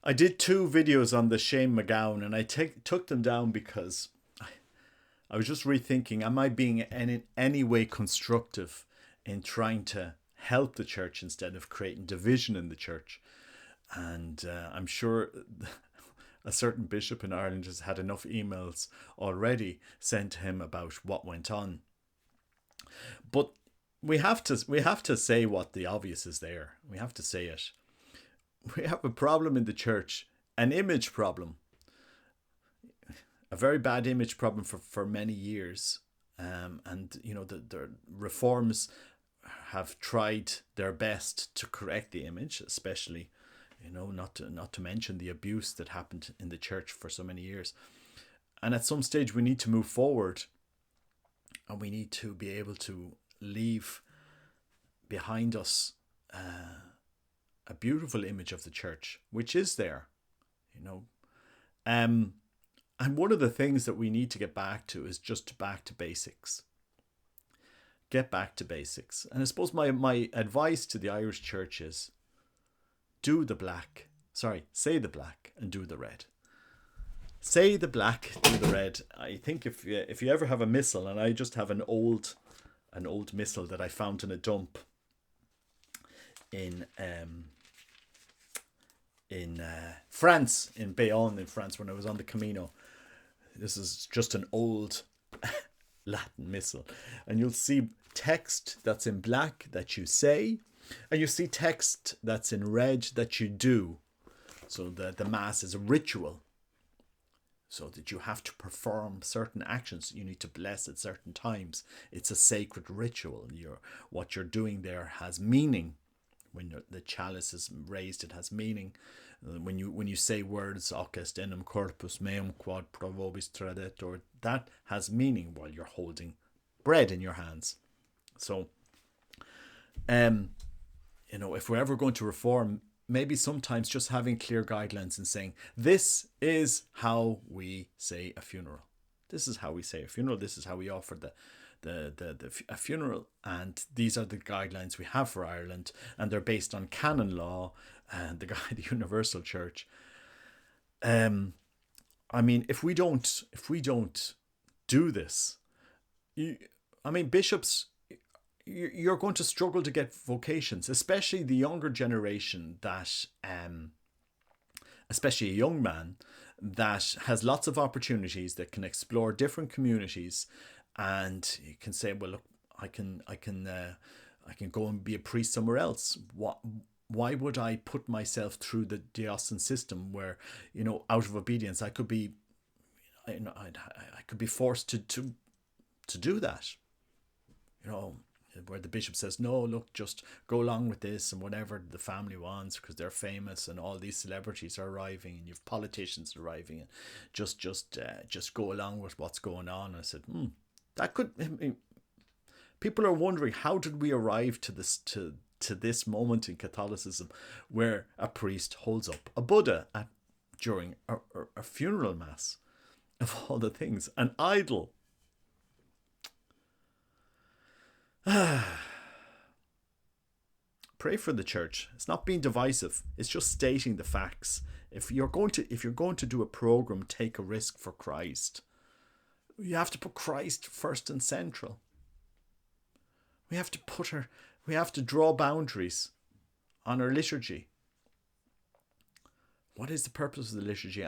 I did two videos on the Shane McGowan, and I took them down because I was just rethinking, am I being in any way constructive in trying to help the church instead of creating division in the church? And I'm sure a certain bishop in Ireland has had enough emails already sent to him about what went on. But we have to say what the obvious is there. We have to say it. We have a problem in the church, an image problem, a very bad image problem for many years. And the reforms have tried their best to correct the image, especially, not to mention the abuse that happened in the church for so many years. And at some stage we need to move forward, and we need to be able to leave behind us a beautiful image of the church, which is there, and one of the things that we need to get back to is just back to basics. Get back to basics. And I suppose my advice to the Irish church is say the black and do the red. Say the black, do the red. I think if you ever have a missal, and I just have an old missal that I found in a dump in France, in Bayonne in France, when I was on the Camino. This is just an old Latin missal, and you'll see text that's in black that you say, and you see text that's in red that you do. So the mass is a ritual, so that you have to perform certain actions. You need to bless at certain times. It's a sacred ritual. What you're doing there has meaning. When the chalice is raised, it has meaning. When you say words, hoc est enim corpus meum quod pro vobis tradetur, that has meaning while you're holding bread in your hands. So, if we're ever going to reform, maybe sometimes just having clear guidelines and saying, this is how we say a funeral. This is how we say a funeral. This is how we offer a funeral, and these are the guidelines we have for Ireland, and they're based on canon law and the Universal Church. If we don't do this, bishops, you're going to struggle to get vocations, especially the younger generation that, especially a young man that has lots of opportunities, that can explore different communities. And you can say, well, look, I can go and be a priest somewhere else. Why would I put myself through the diocesan system where, out of obedience, I could be forced to do that, where the bishop says, no, look, just go along with this and whatever the family wants because they're famous and all these celebrities are arriving and you've politicians arriving, and just go along with what's going on. I said, people are wondering, how did we arrive to this moment in Catholicism where a priest holds up a Buddha during a funeral mass, of all the things, an idol. Pray for the church. It's not being divisive. It's just stating the facts. If you're going to do a program, take a risk for Christ. You have to put Christ first and central. We have to draw boundaries on our liturgy. What is the purpose of the liturgy?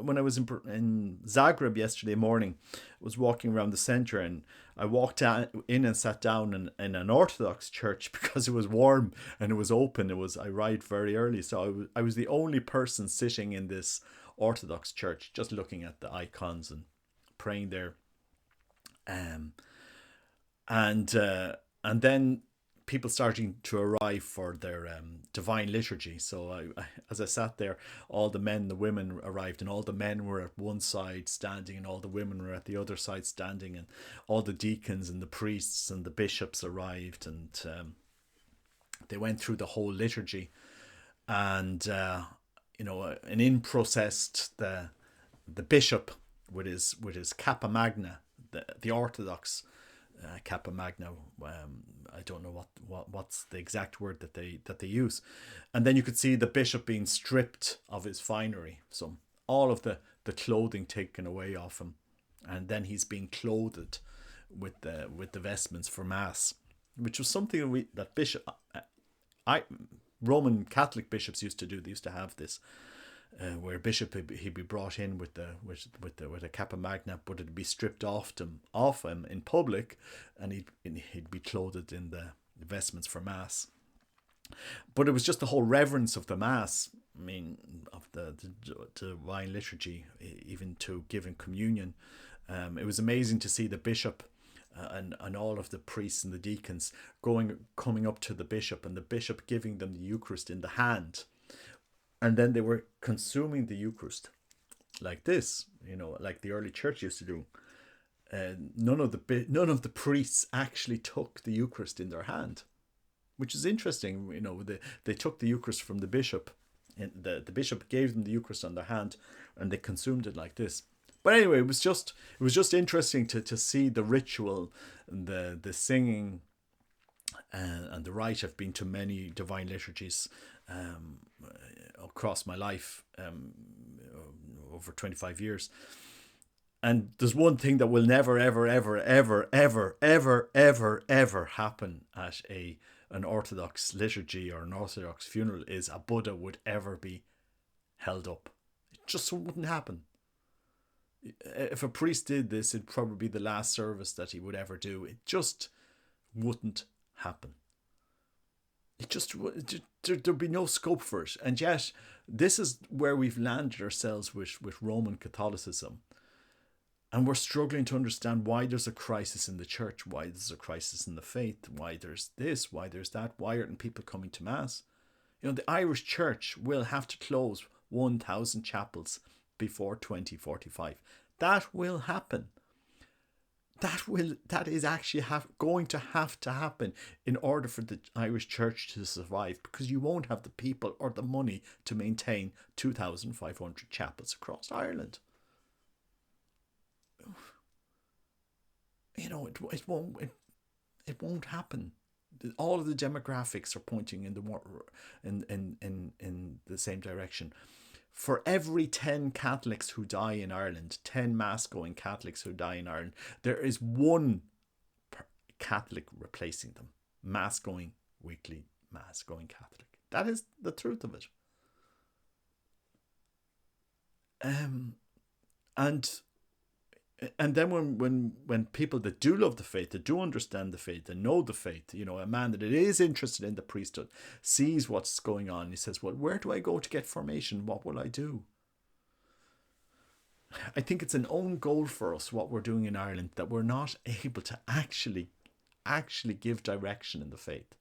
When I was in Zagreb yesterday morning, I was walking around the centre, and I walked in and sat down in an Orthodox church because it was warm and it was open. I arrived very early, so I was the only person sitting in this Orthodox church, just looking at the icons and praying there. And then people starting to arrive for their divine liturgy. So as I sat there, all the men and the women arrived, and all the men were at one side standing and all the women were at the other side standing, and all the deacons and the priests and the bishops arrived, and they went through the whole liturgy. And and in processed the bishop with his Kappa Magna, the Orthodox Kappa Magna. I don't know what's the exact word that they use, and then you could see the bishop being stripped of his finery, so all of the clothing taken away off him, and then he's being clothed with the vestments for mass, which was something that bishop I Roman Catholic bishops used to do. They used to have this. Where a bishop he'd be brought in with a Kappa Magna, but it'd be stripped off him in public, and he'd be clothed in the vestments for mass. But it was just the whole reverence of the mass. I mean, of the divine liturgy, even to giving communion. It was amazing to see the bishop and all of the priests and the deacons coming up to the bishop, and the bishop giving them the Eucharist in the hand. And then they were consuming the Eucharist like this, like the early church used to do. None of the priests actually took the Eucharist in their hand, which is interesting. They took the Eucharist from the bishop, and the bishop gave them the Eucharist on their hand, and they consumed it like this. But anyway, it was just interesting to see the ritual and the singing and the rite. I've been to many divine liturgies across my life, over 25 years, and there's one thing that will never ever happen at an Orthodox liturgy or an Orthodox funeral, is a Buddha would ever be held up. It just wouldn't happen. If a priest did this, it'd probably be the last service that he would ever do. It just wouldn't happen. There'd be no scope for it. And yet, this is where we've landed ourselves with Roman Catholicism. And we're struggling to understand why there's a crisis in the church, why there's a crisis in the faith, why there's this, why there's that, why aren't people coming to Mass? The Irish church will have to close 1,000 chapels before 2045. That will happen. That is actually going to have to happen in order for the Irish church to survive, because you won't have the people or the money to maintain 2,500 chapels across Ireland. It won't happen. All of the demographics are pointing in the same direction. For every 10 Catholics who die in Ireland, 10 Mass-going Catholics who die in Ireland, there is one Catholic replacing them. Mass-going, weekly Mass-going Catholic. That is the truth of it. And then when people that do love the faith, that do understand the faith, that know the faith, a man that is interested in the priesthood, sees what's going on, he says, well, where do I go to get formation? What will I do? I think it's an own goal for us, what we're doing in Ireland, that we're not able to actually give direction in the faith.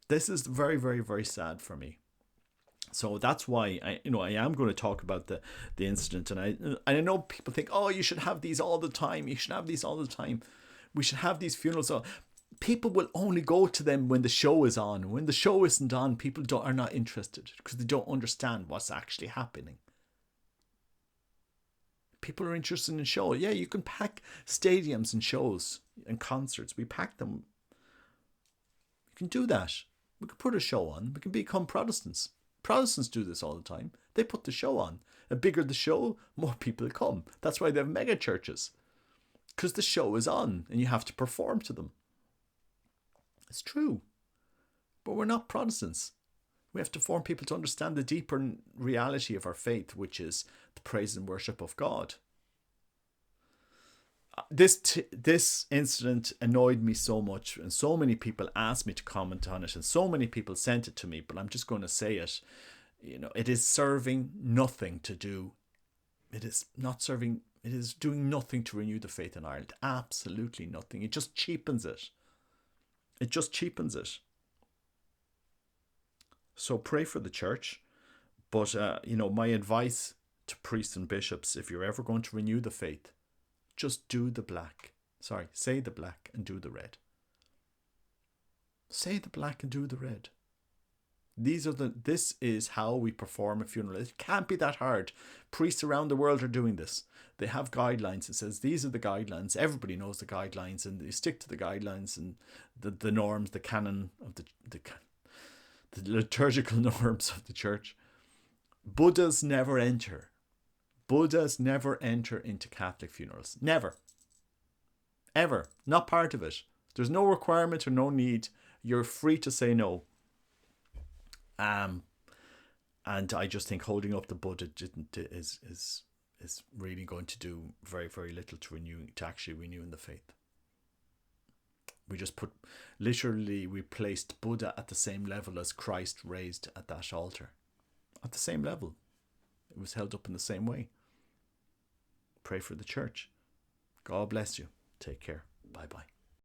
This is very, very, very sad for me. So that's why I am going to talk about the incident, and I know people think, oh, you should have these all the time. You should have these all the time. We should have these funerals. People will only go to them when the show is on. When the show isn't on, people are not interested because they don't understand what's actually happening. People are interested in show. Yeah, you can pack stadiums and shows and concerts. We pack them. You can do that. We can put a show on. We can become Protestants. Protestants do this all the time. They put the show on. The bigger the show, more people come. That's why they have mega churches. Because the show is on and you have to perform to them. It's true. But we're not Protestants. We have to form people to understand the deeper reality of our faith, which is the praise and worship of God. This incident annoyed me so much, and so many people asked me to comment on it, and so many people sent it to me, but I'm just going to say it. It is serving nothing to do. It is doing nothing to renew the faith in Ireland. Absolutely nothing. It just cheapens it. So pray for the church. But, my advice to priests and bishops, if you're ever going to renew the faith, just do the black. Say the black and do the red. Say the black and do the red. This is how we perform a funeral. It can't be that hard. Priests around the world are doing this. They have guidelines. It says these are the guidelines. Everybody knows the guidelines, and they stick to the guidelines and the norms, the canon of the liturgical norms of the church. Buddhas never enter. Buddhas never enter into Catholic funerals. Never. Ever. Not part of it. There's no requirement or no need. You're free to say no. And I just think holding up the Buddha is really going to do very, very little to actually renewing the faith. We just we placed Buddha at the same level as Christ raised at that altar. At the same level. It was held up in the same way. Pray for the church. God bless you. Take care. Bye-bye.